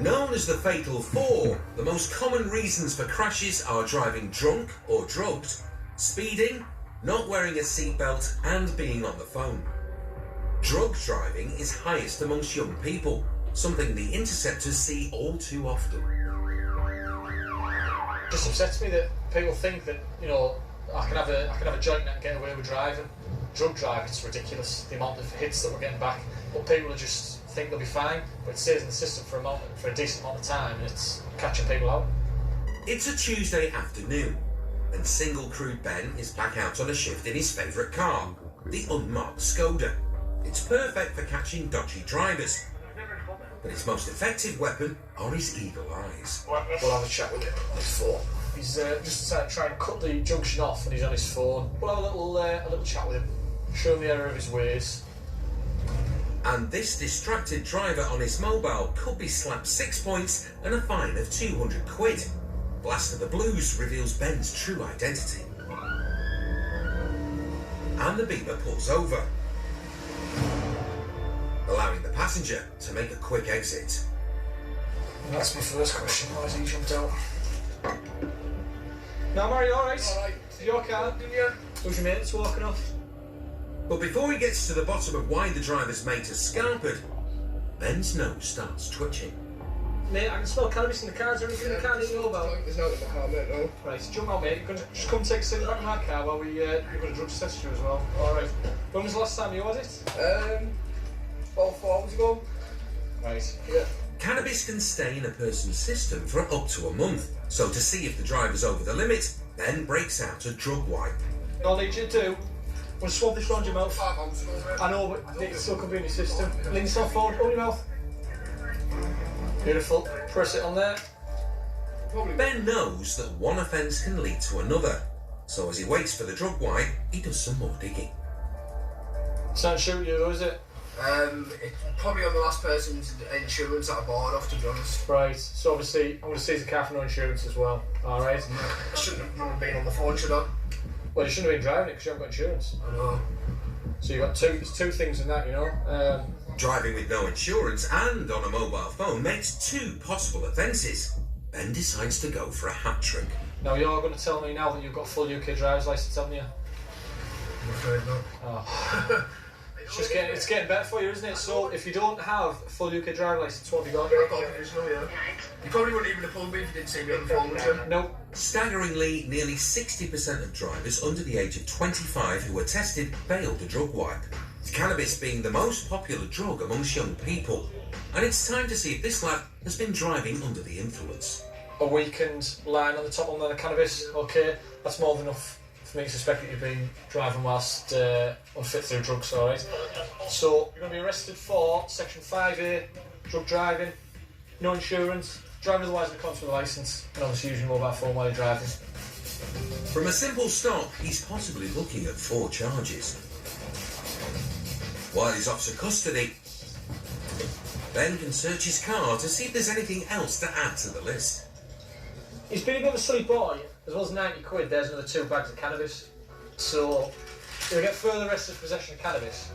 Known as the Fatal Four, the most common reasons for crashes are driving drunk or drugged, speeding, not wearing a seatbelt, and being on the phone. Drug driving is highest amongst young people, something the interceptors see all too often. It just upsets me that people think that, you know, I can have a joint and get away with driving. Drug driving, it's ridiculous, the amount of hits that we're getting back. But people just think they'll be fine, but it stays in the system for a decent amount of time, and it's catching people out. It's a Tuesday afternoon, and single-crewed Ben is back out on a shift in his favourite car, the unmarked Skoda. It's perfect for catching dodgy drivers, but his most effective weapon are his eagle eyes. We'll have a chat with him on his phone. He's just decided to try and cut the junction off, and he's on his phone. We'll have a little chat with him, show him the error of his ways. And this distracted driver on his mobile could be slapped 6 points and a fine of 200 quid. Blast of the Blues reveals Ben's true identity. And the beamer pulls over, allowing the passenger to make a quick exit. And that's my first question, why has he jumped out? No, Mary, alright? Alright. Your car? Yeah. Who's your mate that's walking off? But before he gets to the bottom of why the driver's mate has scarpered, Ben's nose starts twitching. Mate, I can smell cannabis in the car. Is there anything in the car that you know about? There's no in the car, mate, no. Right, jump out, mate. You can just come take a sit back in my car while we've got a drug test you as well. Alright. When was the last time you had it? About 4 hours ago. Right. Yeah. Cannabis can stay in a person's system for up to a month, so to see if the driver's over the limit, Ben breaks out a drug wipe. All I need you to do, I'm going to swab this round your mouth. 5 hours ago, mate. I know, but it still could be in your system. Lean yourself forward, open your mouth. Beautiful. Press it on there. Probably. Ben knows that one offence can lead to another, so as he waits for the drug wipe, he does some more digging. It's not shooting you though, is it? It's probably on the last person's insurance that I bought off, to be honest. Right, so obviously I'm going to seize the car for no insurance as well. Alright. I shouldn't have been on the phone, should I? Well, you shouldn't have been driving it because you haven't got insurance. I know. So you've got there's two things in that, you know. Driving with no insurance and on a mobile phone makes two possible offences. Ben decides to go for a hat trick. Now you're going to tell me now that you've got full UK driver's licence, haven't you? I'm afraid not. Oh. It's getting better for you, isn't it? So if you don't have a full UK driver's licence, what have you got? I've got a provisional, yeah. You probably wouldn't even have pulled me if you didn't see me on the phone, would you? No. Staggeringly, nearly 60% of drivers under the age of 25 who were tested failed a drug wipe, cannabis being the most popular drug amongst young people. And it's time to see if this lad has been driving under the influence. A weakened line on the top on the cannabis, okay, that's more than enough for me to suspect that you've been driving whilst unfit through drugs, alright? So, you're going to be arrested for Section 5A, drug driving, no insurance, driving otherwise with a consular licence, and obviously using your mobile phone while you're driving. From a simple stop, he's possibly looking at 4 charges. While he's off to custody, Ben can search his car to see if there's anything else to add to the list. He's been a bit of a silly boy. As well as 90 quid, there's another 2 bags of cannabis. So, he'll get further arrested for possession of cannabis.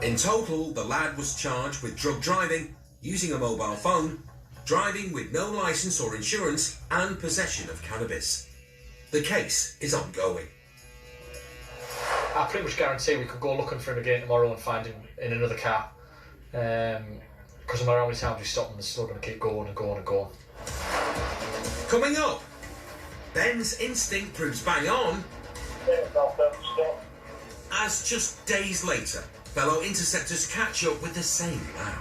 In total, the lad was charged with drug driving, using a mobile phone, driving with no licence or insurance, and possession of cannabis. The case is ongoing. I pretty much guarantee we could go looking for him again tomorrow and find him in another car. Because no matter how many times we stop him, they're still going to keep going and going and going. Coming up, Ben's instinct proves bang on, as just days later, fellow interceptors catch up with the same lad.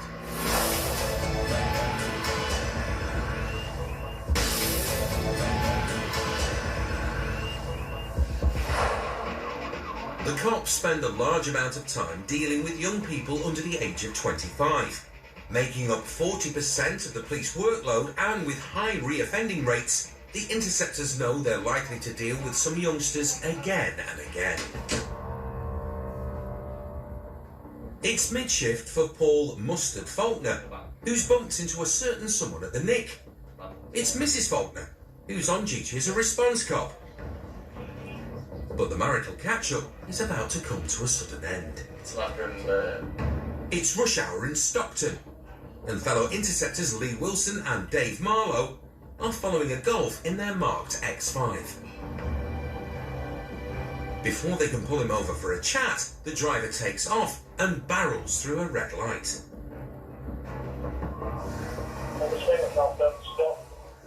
The cops spend a large amount of time dealing with young people under the age of 25, making up 40% of the police workload, and with high reoffending rates, the interceptors know they're likely to deal with some youngsters again and again. It's mid-shift for Paul Mustard Faulkner, who's bumped into a certain someone at the Nick. It's Mrs. Faulkner, who's on duty as a response cop. But the marital catch-up is about to come to a sudden end. It's rush hour in Stockton. and fellow interceptors Lee Wilson and Dave Marlowe are following a Golf in their marked X5. Before they can pull him over for a chat, the driver takes off and barrels through a red light.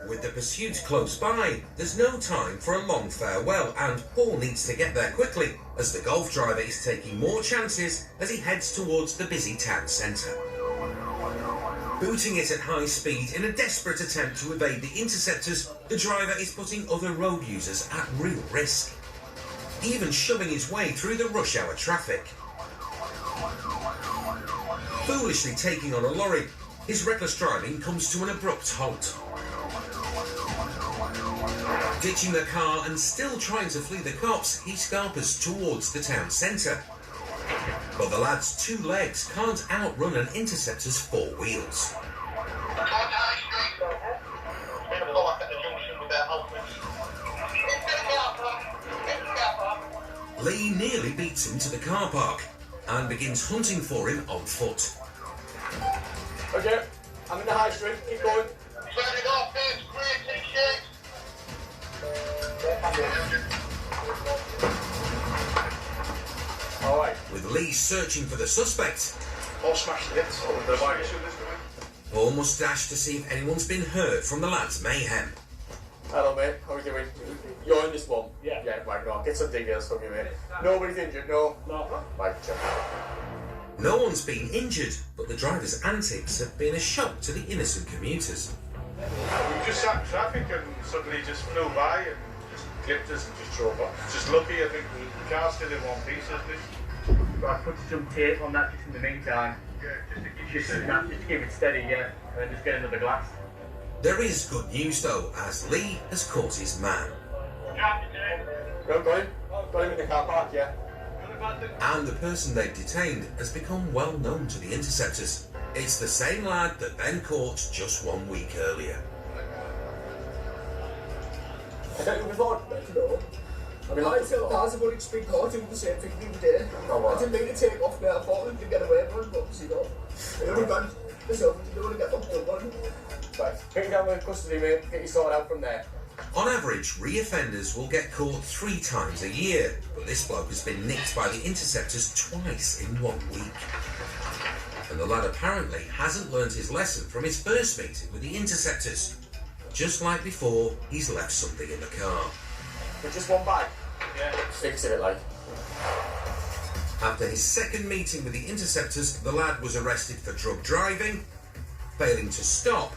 With the pursuit close by, there's no time for a long farewell, and Paul needs to get there quickly as the Golf driver is taking more chances as he heads towards the busy town centre. Booting it at high speed in a desperate attempt to evade the interceptors, the driver is putting other road users at real risk, even shoving his way through the rush hour traffic. Foolishly taking on a lorry, his reckless driving comes to an abrupt halt. Ditching the car and still trying to flee the cops, he scarpers towards the town centre. But the lad's two legs can't outrun an interceptor's four wheels. Lee nearly beats him to the car park and begins hunting for him on foot. Okay, I'm in the high street, keep going. Turning off this grey t-shirt. Alright. With Lee searching for the suspect, All smashed it. The virus. Paul must dash to see if anyone's been hurt from the lad's mayhem. Hello mate, how are you doing? You're in this one? Yeah. Yeah, right, no, get some details from you mate. Nobody's injured, no? No. Right, check. No one's been injured, but the driver's antics have been a shock to the innocent commuters. We just sat in traffic and suddenly just flew by and just clipped us and just drove off. Just lucky, I think the car's still in one piece, isn't it? I put some tape on that just in the meantime. Just to keep it steady, yeah, and then just get another glass. There is good news though, as Lee has caught his man. Got him? Got him in the car park, yeah? And the person they've detained has become well known to the interceptors. It's the same lad that Ben caught just 1 week earlier. I don't even thought, no. I mean, I tell guys about it's been caught doing the same thing the other day. Oh, wow. I didn't mean to take off there, I thought we could get away with it, but obviously not. I only ran myself into doing to get locked up on. right, get you down with custody mate, get you sorted out from there. On average, re-offenders will get caught 3 times a year, but this bloke has been nicked by the interceptors twice in 1 week. And the lad apparently hasn't learned his lesson from his first meeting with the interceptors. Just like before, he's left something in the car. But just one bag? Yeah. Fix it like. After his second meeting with the interceptors, the lad was arrested for drug driving, failing to stop,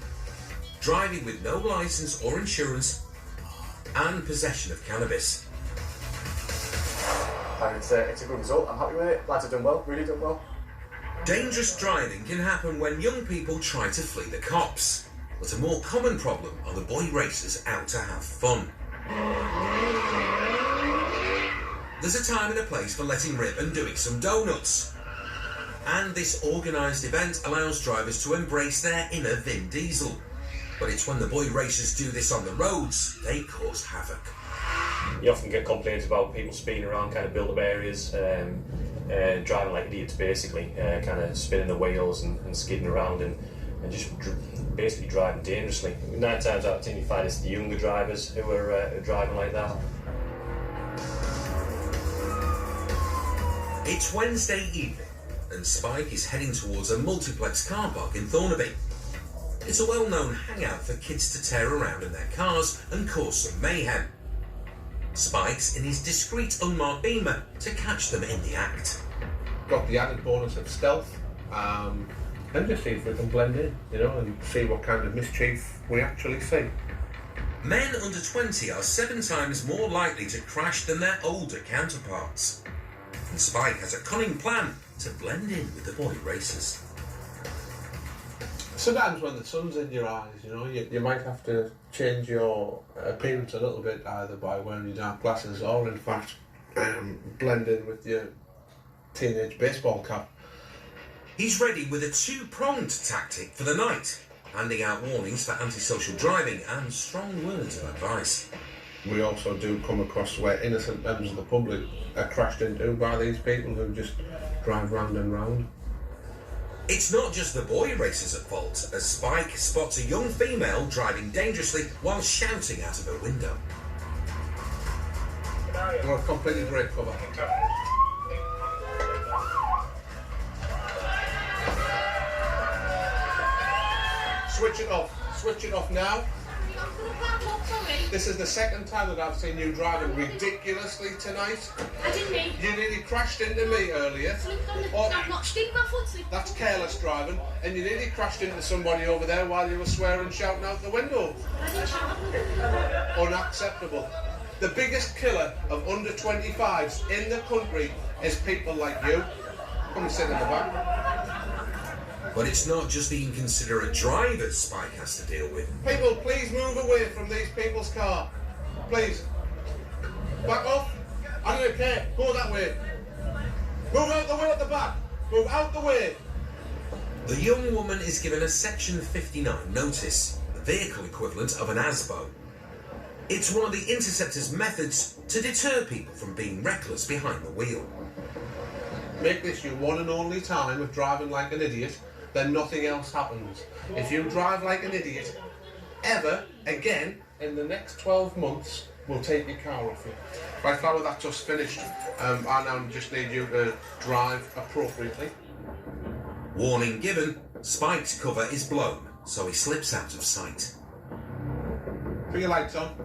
driving with no licence or insurance, and possession of cannabis. And it's a good result, I'm happy with it. Lads have done well, really done well. Dangerous driving can happen when young people try to flee the cops, but a more common problem are the boy racers out to have fun. There's a time and a place for letting rip and doing some donuts. And this organised event allows drivers to embrace their inner Vin Diesel. But it's when the boy racers do this on the roads, they cause havoc. You often get complaints about people speeding around kind of build-up areas, driving like idiots basically, kind of spinning the wheels and skidding around and just basically driving dangerously. 9 times out of 10 you find it's the younger drivers who are driving like that. It's Wednesday evening, and Spike is heading towards a multiplex car park in Thornaby. It's a well-known hangout for kids to tear around in their cars and cause some mayhem. Spike's in his discreet unmarked Beamer to catch them in the act. Got the added bonus of stealth, and just see if we can blend in, you know, and see what kind of mischief we actually see. Men under 20 are 7 times more likely to crash than their older counterparts. And Spike has a cunning plan to blend in with the boy racers. Sometimes when the sun's in your eyes, you know, you might have to change your appearance a little bit, either by wearing your dark glasses or, in fact, blend in with your teenage baseball cap. He's ready with a 2-pronged tactic for the night, handing out warnings for antisocial driving and strong words of advice. We also do come across where innocent members of the public are crashed into by these people who just drive round and round. It's not just the boy racers at fault, as Spike spots a young female driving dangerously while shouting out of her window. We're completely brake cover. Switch it off. Switch it off now. This is the second time that I've seen you driving ridiculously tonight. I didn't mean. You nearly crashed into me earlier. I've not slipped my foot. That's careless driving, and you nearly crashed into somebody over there while you were swearing, shouting out the window. I didn't shout. Unacceptable. The biggest killer of under 25s in the country is people like you. Come and sit in the back. But it's not just the inconsiderate drivers Spike has to deal with. People, please move away from these people's car. Please. Back off. I don't care. Go that way. Move out the way at the back. Move out the way. The young woman is given a Section 59 notice, the vehicle equivalent of an ASBO. It's one of the Interceptor's methods to deter people from being reckless behind the wheel. Make this your one and only time of driving like an idiot, then nothing else happens. If you drive like an idiot ever again in the next 12 months, we'll take your car off you. Right, Flower, that's just finished. I now just need you to drive appropriately. Warning given, Spike's cover is blown, so he slips out of sight. Put your lights on.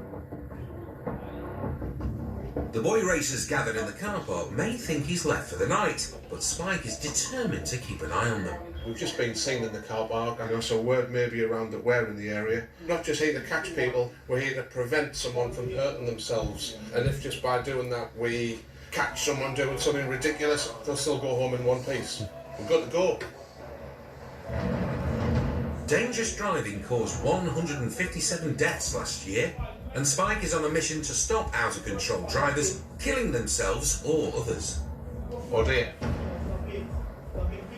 The boy racers gathered in the car park may think he's left for the night, but Spike is determined to keep an eye on them. We've just been seen in the car park. I know, so word may be around that we're in the area. We're not just here to catch people, we're here to prevent someone from hurting themselves. And if just by doing that we catch someone doing something ridiculous, they'll still go home in one piece. We're good to go. Dangerous driving caused 157 deaths last year, and Spike is on a mission to stop out-of-control drivers killing themselves or others. Oh dear.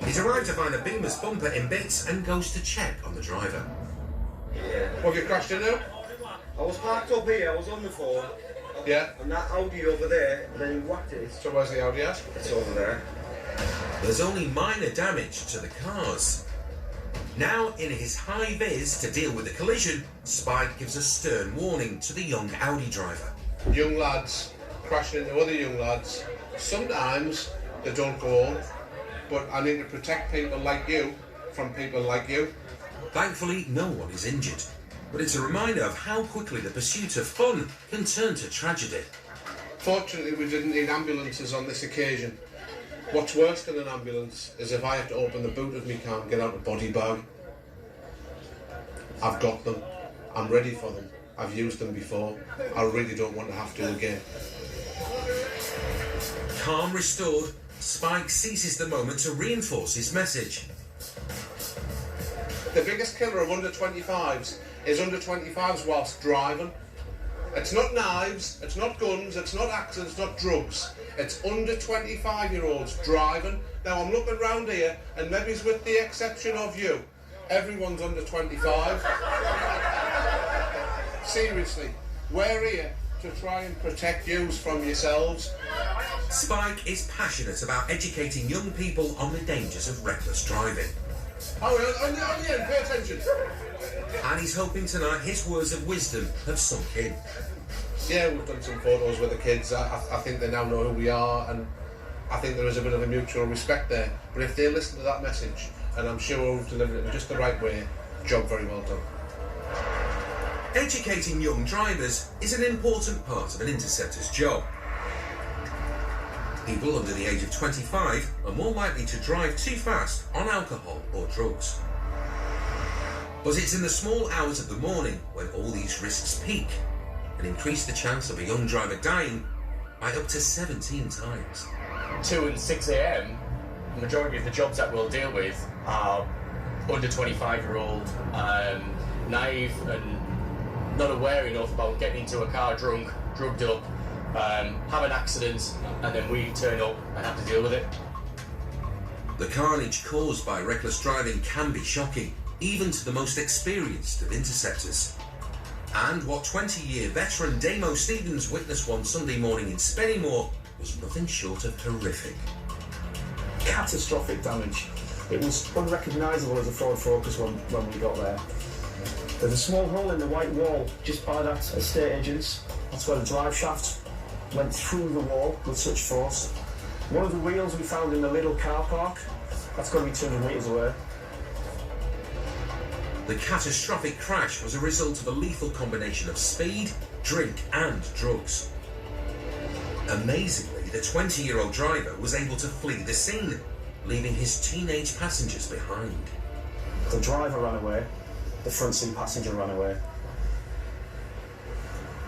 He's arrived to find a Beamer's bumper in bits and goes to check on the driver. What have you crashed into? I was parked up here, I was on the phone. Yeah. And that Audi over there, and then he whacked it. So where's the Audi at? It's over there. There's only minor damage to the cars. Now in his high vis to deal with the collision, Spike gives a stern warning to the young Audi driver. Young lads crashing into other young lads. Sometimes they don't go home, but I need to protect people like you from people like you. Thankfully, no one is injured, but it's a reminder of how quickly the pursuit of fun can turn to tragedy. Fortunately, we didn't need ambulances on this occasion. What's worse than an ambulance is if I have to open the boot of my car and get out a body bag. I've got them. I'm ready for them. I've used them before. I really don't want to have to again. Calm restored, Spike seizes the moment to reinforce his message. The biggest killer of under 25s is under 25s whilst driving. It's not knives, it's not guns, it's not axes, it's not drugs. It's under 25-year-olds driving. Now I'm looking round here, and maybe it's with the exception of you. Everyone's under 25. Seriously, we're here to try and protect yous from yourselves. Spike is passionate about educating young people on the dangers of reckless driving. Oh, on the end, pay attention. And he's hoping tonight his words of wisdom have sunk in. Yeah, we've done some photos with the kids. I think they now know who we are, and I think there is a bit of a mutual respect there. But if they listen to that message, and I'm sure we've delivered it in just the right way, job very well done. Educating young drivers is an important part of an interceptor's job. People under the age of 25 are more likely to drive too fast on alcohol or drugs. But it's in the small hours of the morning when all these risks peak and increase the chance of a young driver dying by up to 17 times. 2 and 6 a.m, the majority of the jobs that we'll deal with are under 25-year-old, naive and not aware enough about getting into a car drunk, drugged up, have an accident, and then we turn up and have to deal with it. The carnage caused by reckless driving can be shocking, even to the most experienced of interceptors. And what 20-year veteran Damo Stevens witnessed one Sunday morning in Spennymoor was nothing short of horrific. Catastrophic damage. It was unrecognisable as a Ford Focus when we got there. There's a small hole in the white wall just by that estate agent's. That's where the drive shaft went through the wall with such force. One of the wheels we found in the Lidl car park, that's got to be 200 metres away. The catastrophic crash was a result of a lethal combination of speed, drink and drugs. Amazingly, the 20-year-old driver was able to flee the scene, leaving his teenage passengers behind. The driver ran away, the front seat passenger ran away.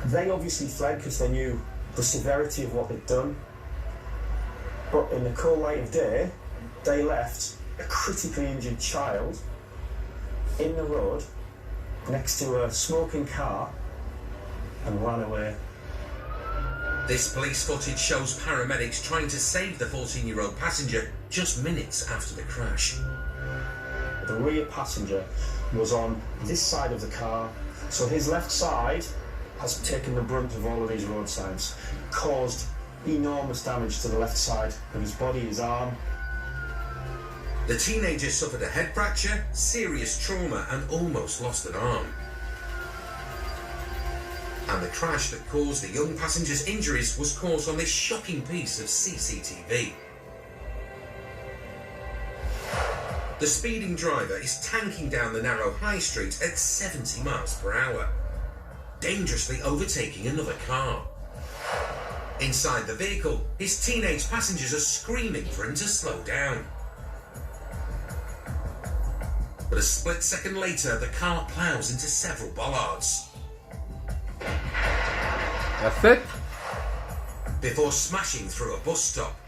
They obviously fled because they knew the severity of what they'd done. But in the cold light of day, they left a critically injured child in the road next to a smoking car and ran away. This police footage shows paramedics trying to save the 14-year-old passenger just minutes after the crash. The rear passenger was on this side of the car, so his left side has taken the brunt of all of these road signs, caused enormous damage to the left side of his body, his arm. The teenager suffered a head fracture, serious trauma and almost lost an arm. And the crash that caused the young passenger's injuries was caught on this shocking piece of CCTV. The speeding driver is tanking down the narrow high street at 70 miles per hour, dangerously overtaking another car. Inside the vehicle, his teenage passengers are screaming for him to slow down. But a split second later, the car ploughs into several bollards. That's it. Before smashing through a bus stop.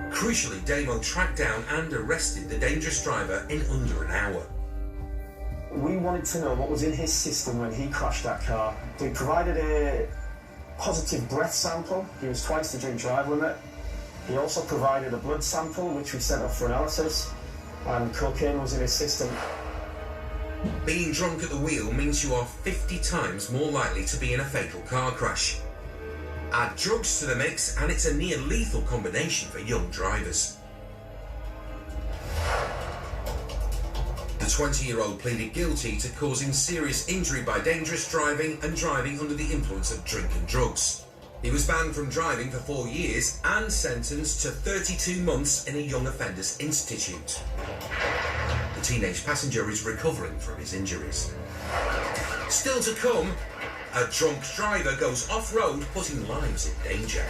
Crucially, Damon tracked down and arrested the dangerous driver in under an hour. We wanted to know what was in his system when he crashed that car. We provided a positive breath sample. He was twice the drink drive limit. He also provided a blood sample, which we sent off for analysis, and cocaine was in his system. Being drunk at the wheel means you are 50 times more likely to be in a fatal car crash. Add drugs to the mix and it's a near-lethal combination for young drivers. The 20-year-old pleaded guilty to causing serious injury by dangerous driving and driving under the influence of drink and drugs. He was banned from driving for 4 years and sentenced to 32 months in a young offenders institute. The teenage passenger is recovering from his injuries. Still to come, a drunk driver goes off-road, putting lives in danger.